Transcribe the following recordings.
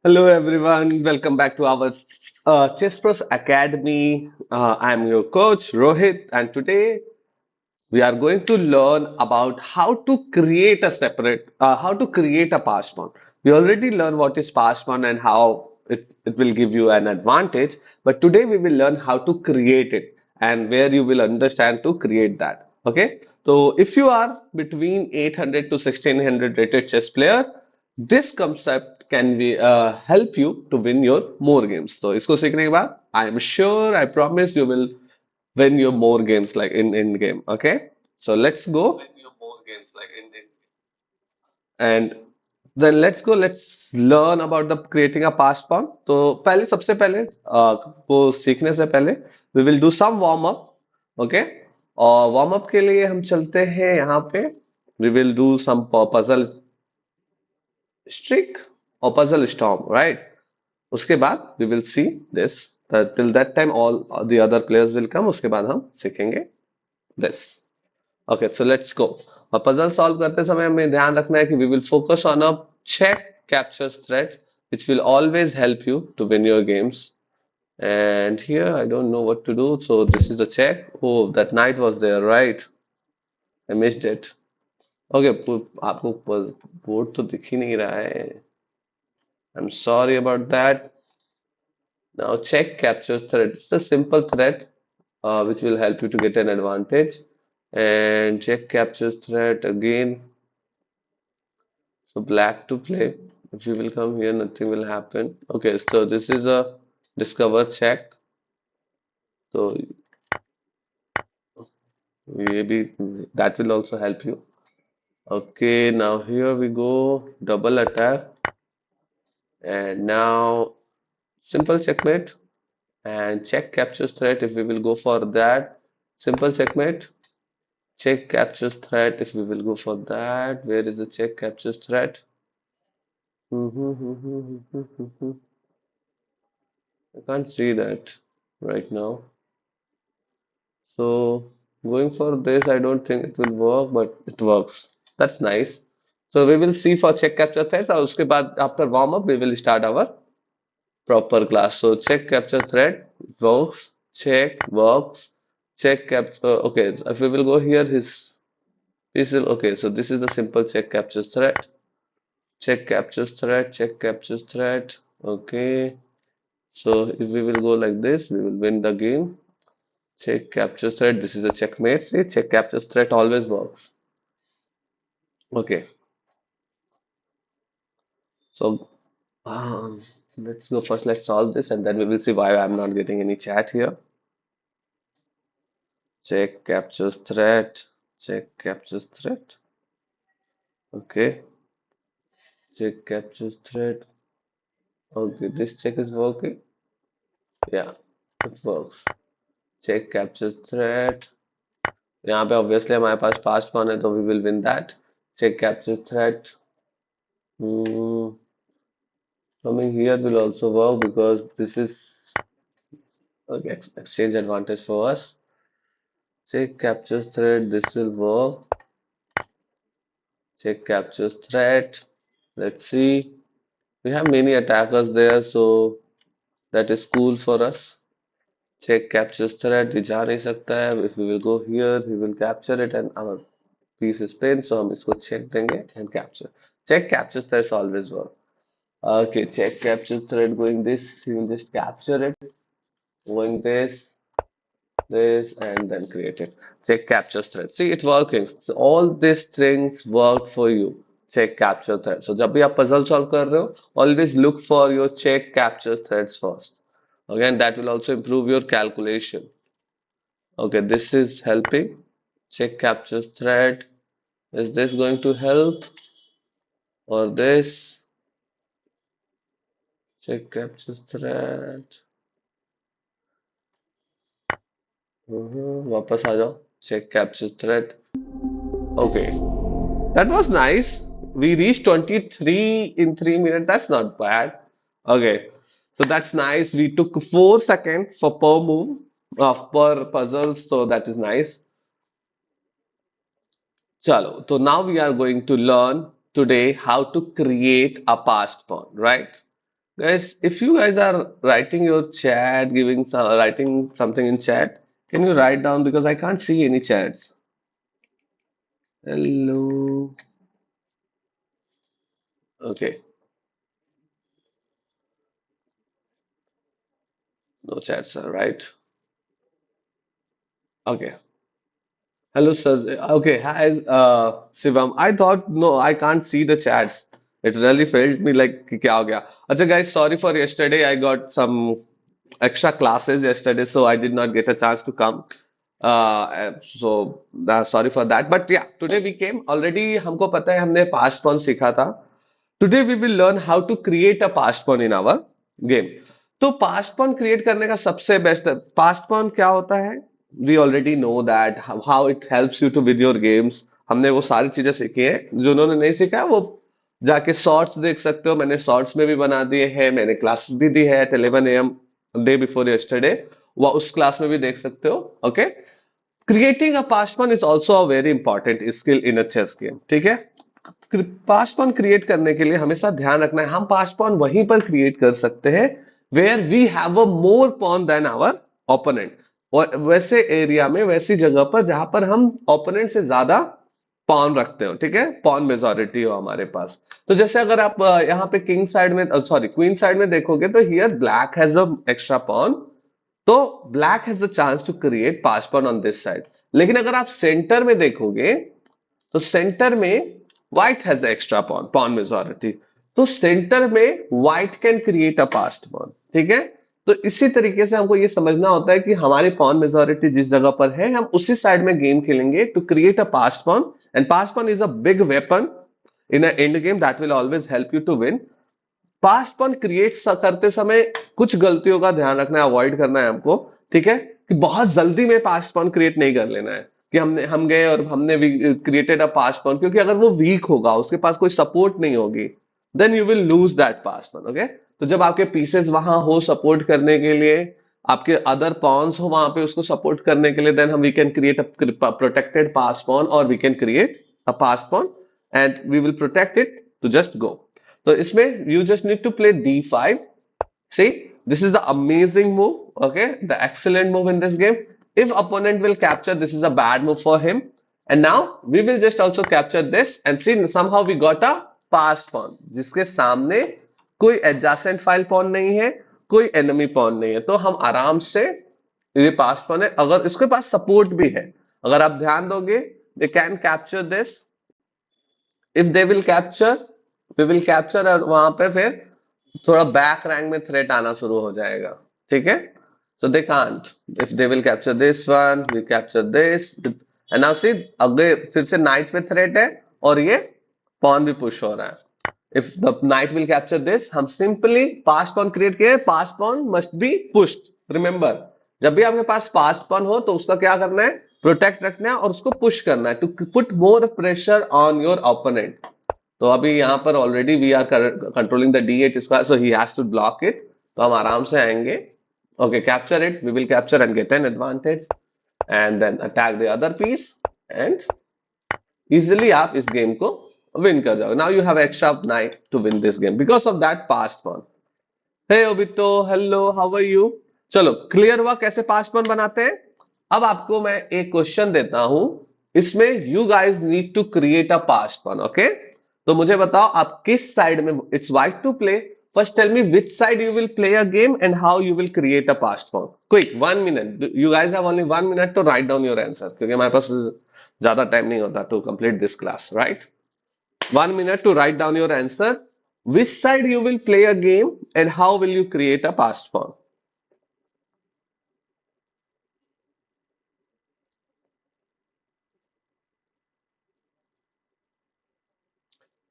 Hello everyone, welcome back to our ChessPros Academy. I'm your coach Rohit, and today we are going to learn about how to create a past pawn. We already learned what is past pawn and how it will give you an advantage, but today we will learn how to create it and where you will understand to create that. Okay, so if you are between 800 to 1600 rated chess player, this concept can be help you to win your more games. So इसको सीखने के बाद I am sure, I promise you will win your more games like in game. Okay, so let's go and then let's learn about the creating a past pawn. तो पहले सबसे पहले वो सीखने से पहले we will do some warm up. Okay, और warm up के लिए हम चलते हैं यहाँ पे. We will do some puzzle streak or puzzle storm, right? उसके बाद we will see this. Till that time all the other players will come. उसके बाद हम सीखेंगे this. Okay, so let's go. और पजल सॉल्व करते समय हमें ध्यान रखना है कि we will focus on a check captures threat which will always help you to win your games. And here I don't know what to do, so this is the check. Oh, that knight was there, right? I missed it. Okay, आपको board तो दिख ही नहीं रहा है. I'm sorry about that. Now check captures threat. It's a simple threat which will help you to get an advantage. And check captures threat again. So black to play. If you will come here, nothing will happen. Okay, so this is a discover check. So maybe that will also help you. Okay, now here we go. Double attack. And now simple checkmate. And check captures threat if we will go for that. Simple checkmate. Check captures threat if we will go for that. Where is the check captures threat? I can't see that right now. So going for this, I don't think it will work, but it works. That's nice. So we will see for check capture threads. और उसके बाद after warm up, we will start our proper class. So check capture thread works. Check works. Check capture. Okay, so if we will go here, his this will okay. So this is the simple check capture thread. Check captures thread. Check captures thread. Okay. So if we will go like this, we will win the game. Check captures threat. This is a checkmate. See, check captures threat always works. Okay, so um, let's go first. Let's solve this, and then we will see why I'm not getting any chat here. Check captures threat. Check captures threat. Okay, check captures threat. Okay, this check is working. Yeah, it works. Check captures threat. यहाँ पे obviously हमारे पास fast pawn है, तो we will win that. Check captures threat. Hmm. Coming here will also work because this is okay, exchange advantage for us. Check captures thread, this will work. Check captures thread. Let's see. We have many attackers there, so that is cool for us. Check captures thread, we जा नहीं सकता है. If we will go here, he will capture it and our piece is pinned. So हम इसको check देंगे and capture. Check captures thread always work. Okay, check captures thread going this, he will just capture it. Going this and then create it. Check capture thread. See, it's working. So all these things work for you. Check capture thread. So जब भी आप puzzle solve कर रहे हो, always look for your check capture threads first. Again, that will also improve your calculation. Okay, this is helping. Check capture thread. Is this going to help? Or this? Check capture thread. वापस आ जाओ. Check capture thread. Okay. That was nice. We reached 23 in 3 minutes. That's not bad. Okay. So that's nice. We took 4 seconds for per move of per puzzle. So that is nice. Chalo. So now we are going to learn today how to create a past pawn, right? Guys, if you guys are writing your chat, writing something in chat, can you write down because I can't see any chats. Hello. Okay, no chats, right? Okay. Hello, sir. Okay, hi, Shivam. I thought no, I can't see the chats. It really felt me like कि क्या हो गया? अच्छा, guys, sorry for yesterday. I got some extra classes yesterday, so I did not get a chance to come. Sorry for that. But yeah, today we came. Already हमको पता है हमने past pawn सीखा था. Today we will learn how to create a past pawn in our game. तो past pawn create करने का सबसे बेस्ट past pawn क्या होता है? We already know that how it helps you to with your games. हमने वो सारी चीजें सीखी है. जिन्होंने नहीं सीखा है वो जाके शॉर्ट्स देख सकते हो. मैंने शॉर्ट्स में भी बना दिए हैं. मैंने क्लासेस भी दी है at 11 a.m. Day before yesterday. वो उस क्लास में भी देख सकते हो. Okay. Creating a passed pawn is also a very important skill in a chess game. ठीक है. पास्ट पॉन क्रिएट करने के लिए हमेशा ध्यान रखना है हम पास्ट पॉन वहीं पर क्रिएट कर सकते हैं where we have a more pawn than our opponent. और वैसे एरिया में वैसी जगह पर जहां पर हम ओपोनेंट से ज्यादा पॉन रखते हो. ठीक है. पॉन मेजोरिटी हो हमारे पास. तो जैसे अगर आप यहाँ पे किंग साइड में सॉरी क्वीन साइड में देखोगे तो here black has a extra pawn. तो black has a chance to create passed pawn on this side. लेकिन अगर आप सेंटर में देखोगे तो सेंटर में white has extra pawn pawn majority. तो सेंटर में white can create a passed pawn. ठीक है. तो इसी तरीके से हमको ये समझना होता है कि हमारी पॉन मेजॉरिटी जिस जगह पर है हम उसी साइड में गेम खेलेंगे to create a passed pawn. And passed pawn is a big weapon in a end game that will always help you to win. Passed pawn create करते समय कुछ गलतियों का ध्यान रखना है अवॉइड करना है हमको. ठीक है. कि बहुत जल्दी में पास्ट पॉन क्रिएट नहीं कर लेना है कि हम गए और हमने क्रिएटेड अ पास्ट पॉन क्योंकि अगर वो वीक होगा उसके पास कोई सपोर्ट नहीं होगी then you will lose that passed pawn. Okay. तो जब आपके पीसेस वहां हो सपोर्ट करने के लिए आपके अदर पॉन्स हो वहां पे उसको सपोर्ट करने के लिए देन हम we can create a protected passed pawn और we can create a passed pawn and we will protect it to just go. तो इसमें you just need to play d5. See, this is the amazing move. Okay, the excellent move in this game. If opponent will capture, this is a bad move for him. And now we will just also capture this and see somehow we got a passed pawn जिसके सामने कोई adjacent file pawn नहीं है कोई enemy pawn नहीं है. तो हम आराम से ये passed pawn है. अगर इसके पास support भी है अगर आप ध्यान दोगे they can capture this. If they will capture we will capture और वहां पे फिर थोड़ा बैक रैंक में थ्रेट आना शुरू हो जाएगा. ठीक है. so they can't. if they will capture this one we capture this and now see अगले फिर से नाइट पे थ्रेट है और ये पॉन भी पुश हो रहा है. if the knight will capture this हम सिंपली पास पॉन क्रिएट किए. Pass pawn must be pushed. Remember जब भी आपके पास पास पॉन हो तो उसका क्या करना है प्रोटेक्ट रखना है और उसको पुश करना है to put more pressure on your opponent. तो अभी यहाँ पर already we are controlling the D8 square so he has to block it. तो हम आराम से आएंगे. Okay. Capture it. We will capture and get an advantage and then attack the other piece and easily आप इस game को win कर जाओगे. Now you have extra knight to win this game because of that passed pawn. Hey Obito hello how are you. चलो clear हुआ कैसे past pawn बनाते हैं. अब आपको मैं एक क्वेश्चन देता हूं. इसमें you guys need to create a passed pawn. Okay. तो मुझे बताओ आप किस साइड में it's white to play. First tell me which side you will play a game and how you will create a passed pawn. Quick 1 minute. You guys have only 1 minute to write down your answer क्योंकि हमारे पास ज्यादा time नहीं होता to complete this class. Right. 1 minute to write down your answer. Which side you will play a game and how will you create a passed pawn?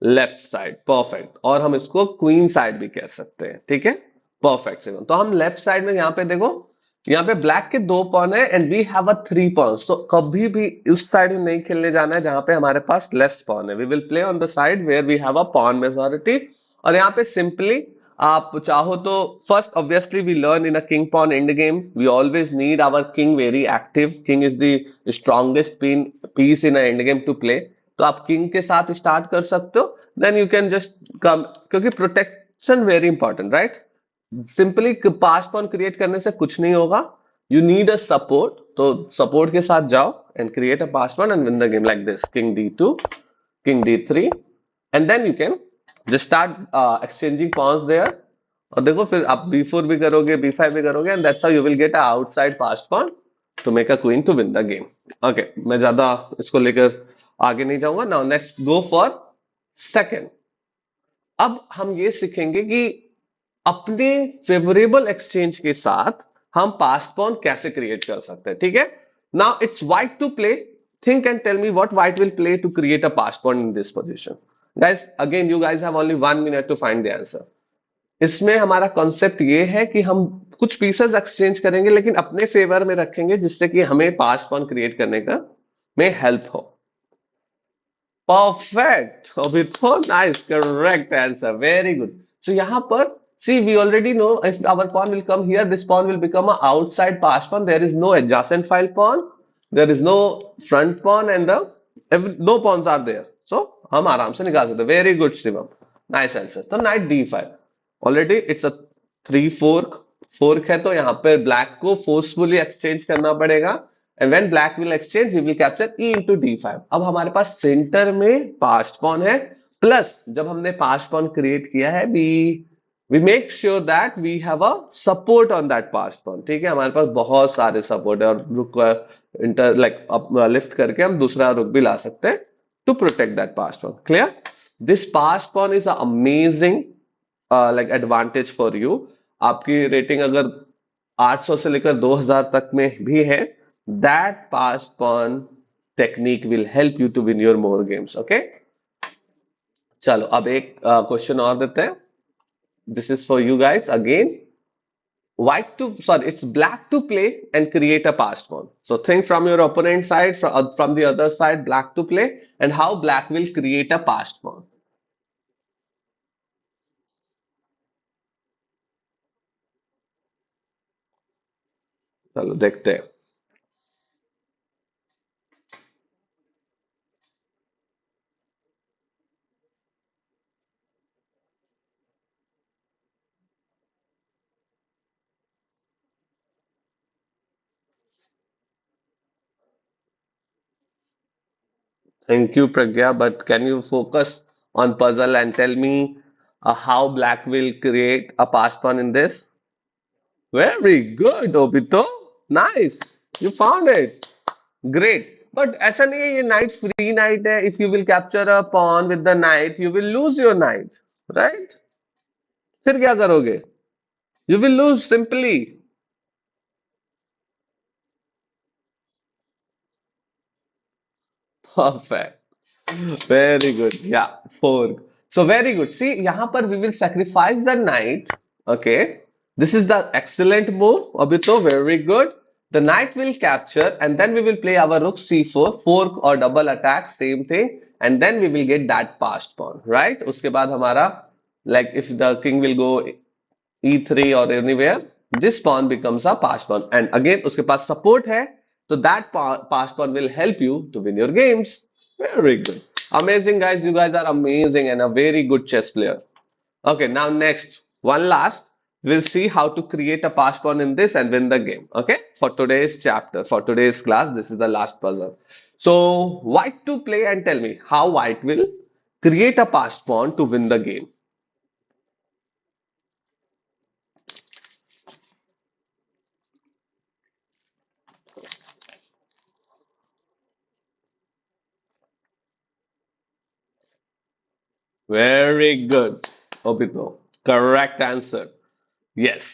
Left side. Perfect. और हम इसको queen side भी कह सकते हैं. ठीक है. Perfect seven. तो हम लेफ्ट साइड में यहाँ पे देखो यहाँ पे ब्लैक के 2 पॉन है and we have a 3 pawn. तो कभी भी उस साइड में नहीं खेलने जाना है जहां पे हमारे पास लेस पॉन है. We will play on the side where we have a pawn majority. और यहाँ पे सिंपली आप चाहो तो first obviously we learn in a king pawn end game. We always need our king very active. King is the strongest piece in a end game to play. तो आप king के साथ स्टार्ट कर सकते हो. Then you can just come क्योंकि protect very important right. Simply passed pawn create करने से कुछ नहीं होगा. You need a support. तो सपोर्ट के साथ जाओ and create a passed pawn and win the game like this. King D2, king D3, and then you can just start exchanging pawns there. और देखो फिर आप B4 भी करोगे, B5 भी करोगे, and that's how you will get a outside passed pawn to make a queen to win the game. Okay, मैं ज्यादा इसको लेकर आगे नहीं जाऊंगा. Now next go for second. अब हम ये सीखेंगे कि अपने फेवरेबल एक्सचेंज के साथ हम पास्ट पॉन कैसे क्रिएट कर सकते हैं. ठीक है. Now it's white to play. Think and tell me what white will play to create a passed pawn in this position. Guys again you guys have only 1 minute to find the answer. इसमें हमारा concept ये है कि हम कुछ pieces exchange करेंगे लेकिन अपने फेवर में रखेंगे जिससे कि हमें पास्ट पॉन क्रिएट करने का में हेल्प हो. परफेक्ट. अभी तो nice. Correct answer. Very good. So यहां पर see we already know if our pawn will come here, this pawn will become a outside pass pawn. There is no adjacent file pawn, there is no front pawn, and no pawns are there. So हम आराम से निकाल सकते. Very good Shivam. Nice answer. तो knight D5 already it's a 3 fork. Fork है तो यहाँ पे ब्लैक को फोर्सफुली एक्सचेंज करना पड़ेगा. And when black will exchange we will capture E into D5. अब हमारे पास सेंटर में पास्ट पॉन है. प्लस जब हमने पास्ट पॉन क्रिएट किया है we make sure that we have a support on that passed pawn. ठीक है. हमारे पास बहुत सारे सपोर्ट है और रुक इंटर लाइक लिफ्ट करके हम दूसरा रुक भी ला सकते हैं to protect that passed pawn. Clear. This passed pawn is amazing like advantage for you. आपकी रेटिंग अगर 800 से लेकर 2000 तक में भी है, that passed pawn technique will help you to win your more games. Okay. चलो अब एक क्वेश्चन और देते हैं. This is for you guys again. It's black to play and create a passed pawn. So think from your opponent side, from the other side, black to play, and how black will create a passed pawn. चलो देखते हैं. Thank you, Pragya. But can you focus on puzzle and tell me how black will create a passed pawn in this? Very good, Obito. Nice. You found it. Great. But ऐसा नहीं है ये knight free knight है. If you will capture a pawn with the knight you will lose your knight. Right. फिर क्या करोगे? You will lose simply. Perfect. Very good. या four. So very good. See यहां पर we will sacrifice the knight. Okay. This is the excellent move. अभी तो very good. The knight will capture and then we will play our rook C4, fork or double attack, same thing, and then we will get that passed pawn, right? उसके बाद हमारा like if the king will go E3 or anywhere, this pawn becomes a passed pawn, and again उसके पास support है, so that passed pawn will help you to win your games. Very good, amazing guys. You guys are amazing and a very good chess player. Okay, now next, one last. We'll see how to create a pass pawn in this and win the game. Okay, for today's chapter, for today's class, this is the last puzzle. So, white to play and tell me how white will create a pass pawn to win the game. Very good, Obito. Correct answer. Yes.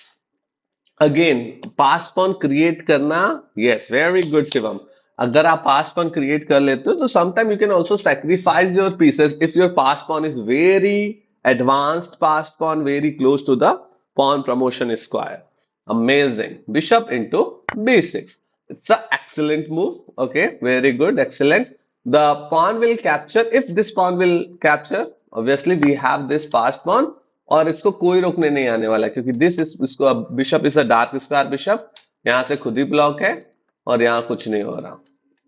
Again passed pawn create करना. Yes very good Shivam. अगर आप passed pawn create कर लेते हो तो sometime you can also sacrifice your pieces if your passed pawn is very advanced passed pawn very close to the pawn promotion square. Amazing. Bishop into b6. It's an excellent move. Okay, very good, excellent. The pawn will capture. If this pawn will capture, obviously we have this passed pawn और इसको कोई रोकने नहीं आने वाला क्योंकि this इसको bishop is a dark square bishop. यहां से खुद ही ब्लॉक है और यहां कुछ नहीं हो रहा.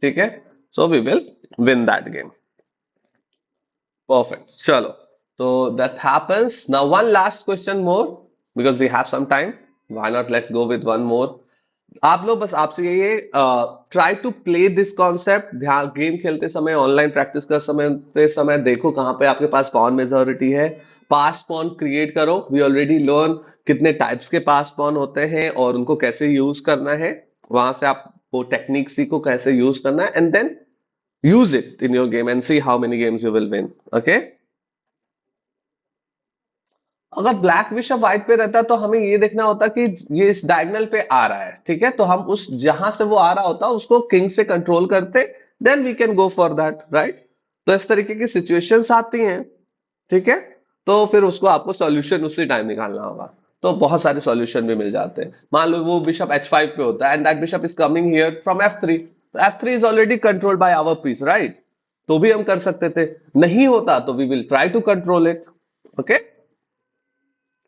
ठीक है. So we will win that game. Perfect. चलो So that happens. Now, one last question more because we have some time. Why not? Let's go with one more. आप लोग बस आपसे ये try to play this concept ध्यान game खेलते समय online practice करते समय देखो कहाँ पे आपके पास पॉन मेजोरिटी है पास पॉन क्रिएट करो वी ऑलरेडी लर्न कितने टाइप्स के पास पॉन होते हैं और उनको कैसे यूज करना है वहां से आप वो टेक्निक सीखो कैसे यूज करना है and then use it in your game and see how many games you will win okay अगर ब्लैक बिशप व्हाइट पे रहता तो हमें ये देखना होता कि ये इस डायगोनल पे आ रहा है ठीक है तो हम उस जहां से वो आ रहा होता उसको किंग से कंट्रोल करते then we can go for that right तो इस तरीके की सिचुएशंस आती हैं ठीक है तो फिर उसको आपको सॉल्यूशन उसी टाइम निकालना होगा तो बहुत सारे सॉल्यूशन भी मिल जाते हैं मान लो वो बिशप H5 पे होता है and that bishop is coming here from F3 तो F3 is already controlled by our piece right तो भी हम कर सकते थे नहीं होता तो we will try to control it okay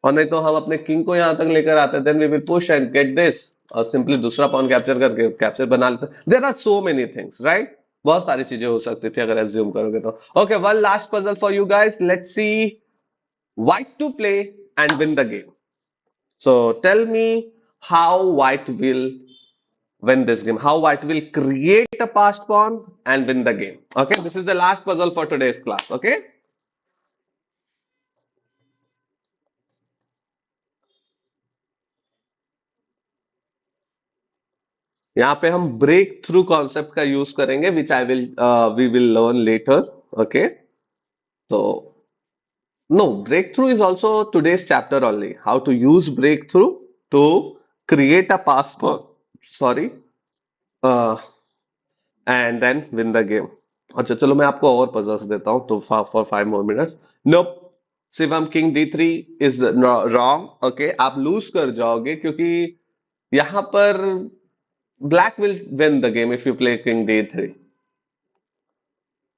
और नहीं तो हम अपने किंग को यहां तक लेकर आते then we will push and get this और सिंपली दूसरा पॉन कैप्चर करके कैप्चर बना लेते there are so many things right बहुत सारी चीजें हो सकती थी अगर एज्यूम करोगे तो okay one last puzzle for you guys let's see white to play and win the game so tell me how white will win this game how white will create a passed pawn and win the game okay this is the last puzzle for today's class okay यहाँ पे हम break through concept का use करेंगे which I will we will learn later okay तो no break through is also today's chapter only how to use break through to create a password sorry and then win the game अच्छा चलो मैं आपको और puzzles देता हूं तो for 5 more minutes nope Shivam king D3 is wrong okay आप lose कर जाओगे क्योंकि यहां पर black will win the game if you play king D3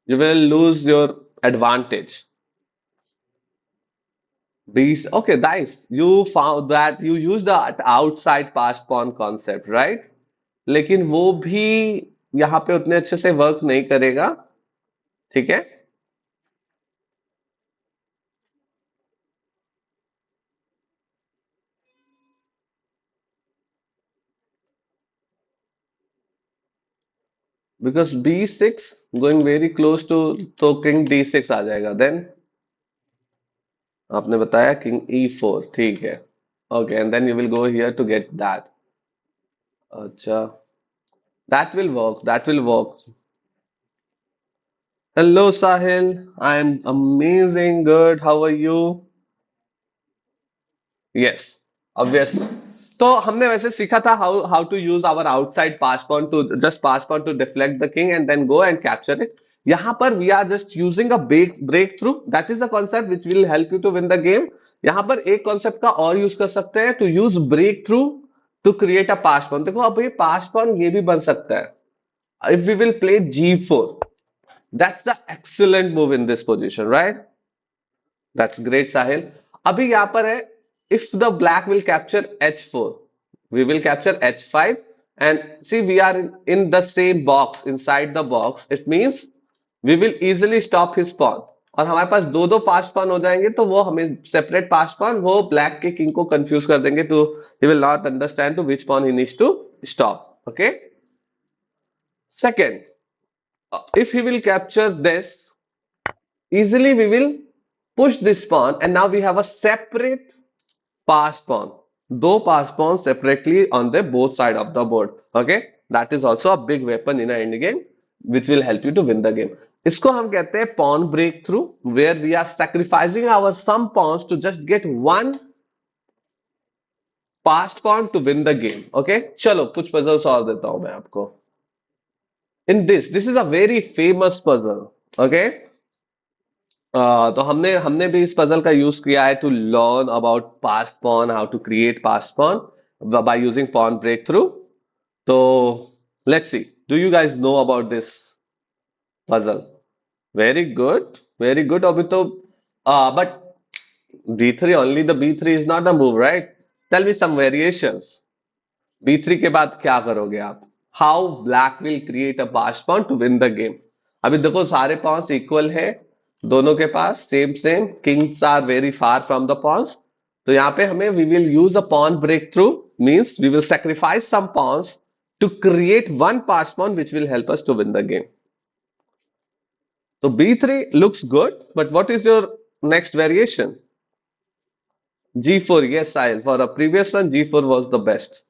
you will lose your advantage these okay nice you found that you use the outside passed pawn concept right लेकिन वो भी यहाँ पे उतने अच्छे से वर्क नहीं करेगा ठीक है because B6 going very close to तो किंग D6 आ जाएगा देन आपने बताया किंग E4 ठीक है okay and then you will go here to get that अच्छा that will work hello Sahil I'm amazing good how are you yes obviously तो हमने वैसे सीखा था how to use our outside passed pawn to just passed pawn to deflect the king and then go and capture it यहां पर we are just using a break through that is the concept which will help you to win the game यहां पर एक concept का और use कर सकते हैं to use break through to create a passed pawn देखो अब ये पास पॉन ये भी बन सकता है if we will play G4 that's the excellent move in this position right that's great Sahil अभी यहां पर है if the black will capture H4 we will capture H5 and see we are in the same box inside the box it means we will easily stop his pawn और हमारे पास दो दो पास पान हो जाएंगे तो वो हमें सेपरेट पास पान वो ब्लैक के किंग को कंफ्यूज कर देंगे तो he will not understand to which pawn he needs to stop okay second if he will capture this easily we will push this pawn and now we have a separate pass pawn दो pass pawn separately on the both side of the board okay that is also a big weapon in a end game which will help you to win the game इसको हम कहते हैं pawn breakthrough where we are sacrificing our some pawns to just get one passed pawn to win the game okay चलो कुछ puzzles और देता हूं मैं आपको in this is a very famous puzzle okay तो हमने हमने भी इस पजल का यूज किया है to learn about passed pawn how to create passed pawn by using pawn break through तो let's see do you guys know about this puzzle very good अभी तो but B3 only the B3 is not a move right tell me some variations B3 के बाद क्या करोगे आप how black will create a passed pawn to win the game अभी देखो सारे पॉन्स इक्वल है दोनों के पास same same kings are very far from the pawns. तो यहाँ पे हमें we will use a pawn break through means we will sacrifice some pawns to create one pass pawn which will help us to win the game. So b3 looks good, but what is your next variation? G4, yes, Sahil. For a previous one, G4 was the best.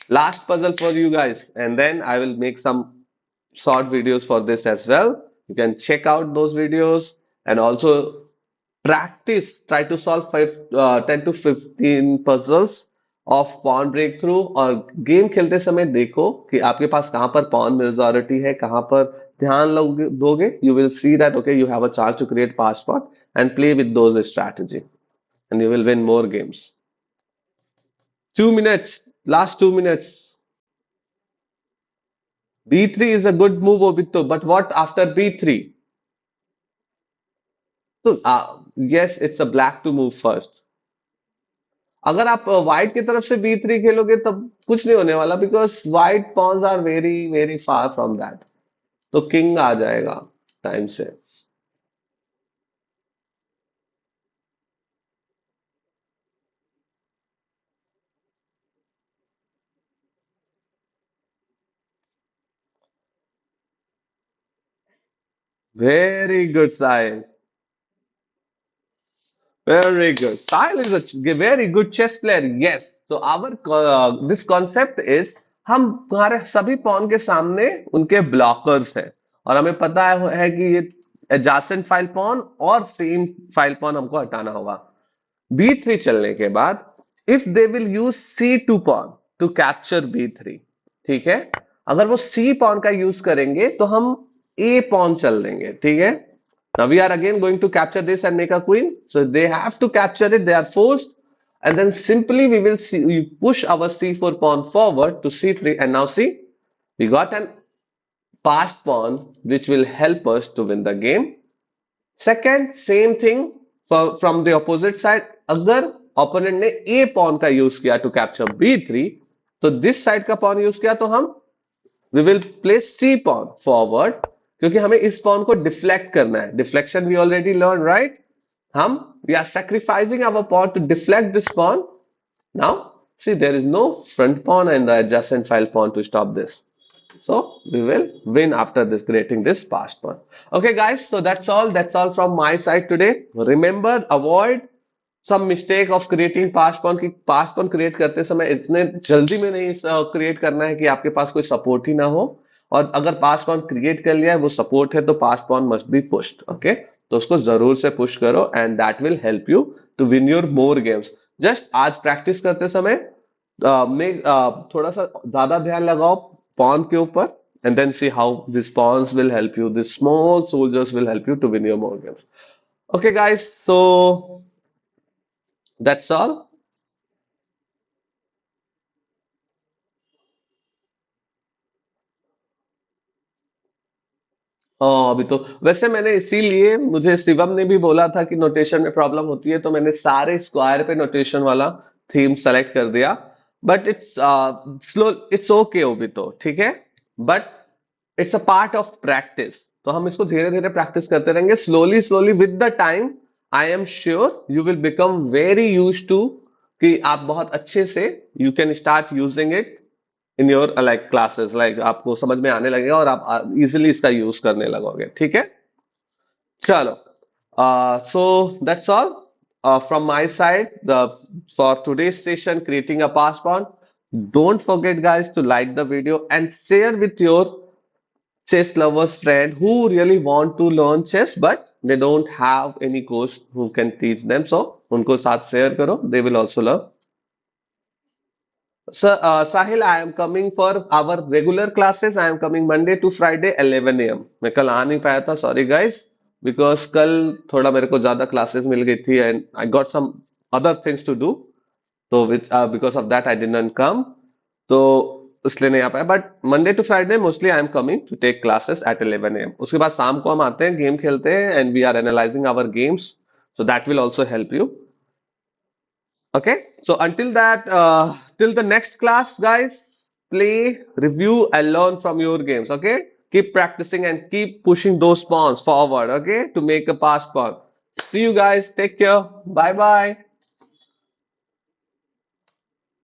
Last puzzle for you guys, and then I will make some short videos for this as well. You can check out those videos and also practice. Try to solve 10 to 15 puzzles of pawn breakthrough और game खेलते समय देखो कि आपके पास कहाँ पर pawn majority है कहाँ पर ध्यान दोगे you will see that okay you have a chance to create passport and play with those strategy and you will win more games. 2 minutes, last 2 minutes. B3 is a good move, Obito, but what after B3? So, yes, it's a black to move first. अगर आप white की तरफ से B3 खेलोगे तब कुछ नहीं होने वाला because white pawns are very very far from that. तो किंग आ जाएगा टाइम से. Very good Sahil. Very good. Sahil is a very good chess player. Yes. So our this concept is हम हमारे सभी पॉन के सामने उनके ब्लॉकर्स हैं और हमें पता है कि ये एडजेसेंट फाइल पॉन और सेम फाइल पॉन हमको हटाना होगा. B3 चलने के बाद if they will use C2 pawn to capture B3. ठीक है. अगर वो C पॉन का यूज करेंगे तो हम A पॉन चल देंगे. ठीक है. Now we are again going to capture this and make a queen. So they have to capture it. They are forced. And then simply we will see, we push our c4 pawn forward to c3. And now see, we got an passed pawn which will help us to win the game. Second, same thing from the opposite side. अगर opponent ने a pawn का use किया to capture b3, तो this side का pawn use किया तो हम we will place C pawn forward क्योंकि हमें इस pawn को deflect करना है. Deflection we already learned, right? हम we are sacrificing our pawn to deflect this pawn. Now see there is no front pawn and the adjacent file pawn to stop this. So we will win after this creating this passed pawn. Okay guys, so that's all. That's all from my side today. Remember, avoid some mistake of creating passed pawn की. Passed pawn create करते समय इतने जल्दी में नहीं create करना है कि आपके पास कोई सपोर्ट ही ना हो. और अगर पास्ट पॉन क्रिएट कर लिया है वो सपोर्ट है तो passed pawn must be pushed. Okay, तो उसको जरूर से पुश करो and that will help you to win your more games. Just आज प्रैक्टिस करते समय में थोड़ा सा ज्यादा ध्यान लगाओ पॉन के ऊपर and then see how these pawns will help you. These small soldiers will help you to win your more games. Okay, guys. So that's all. हाँ अभी तो वैसे मैंने इसीलिए मुझे शिवम ने भी बोला था कि नोटेशन में प्रॉब्लम होती है तो मैंने सारे स्क्वायर पे नोटेशन वाला थीम सेलेक्ट कर दिया. But it's slow, it's okay अभी तो ठीक है. But it's a part of practice. तो हम इसको धीरे धीरे प्रैक्टिस करते रहेंगे slowly slowly with the time. I am sure you will become very use to कि आप बहुत अच्छे से you can start using it in your like classes. Like आपको समझ में आने लगेगा और आप इजिली इसका यूज करने लगोगे. ठीक है. चलो, so that's all from my side for today's session creating a passport. Don't forget guys to like the video and share with your chess lovers friend who really want to learn chess but they don't have any coach who can teach them. So उनको साथ share करो, they will also learn. Sir, Sahil, I am coming for our regular classes. I am coming Monday to Friday 11 a.m. मैं कल आ नहीं पाया था, sorry guys, because कल थोड़ा मेरे को ज्यादा classes मिल गई थी and I got some other things to do. So which because of that I didn't come. तो इसलिए नहीं आ पाया. But Monday to Friday mostly I am coming to take classes at 11 a.m. उसके बाद शाम को हम आते हैं, गेम खेलते हैं and we are analyzing our games. So that will also help you. Okay, so until that, till the next class, guys, play, review, and learn from your games. Okay, Keep practicing and keep pushing those pawns forward, okay, to make a passed pawn. See you guys. Take care. Bye bye.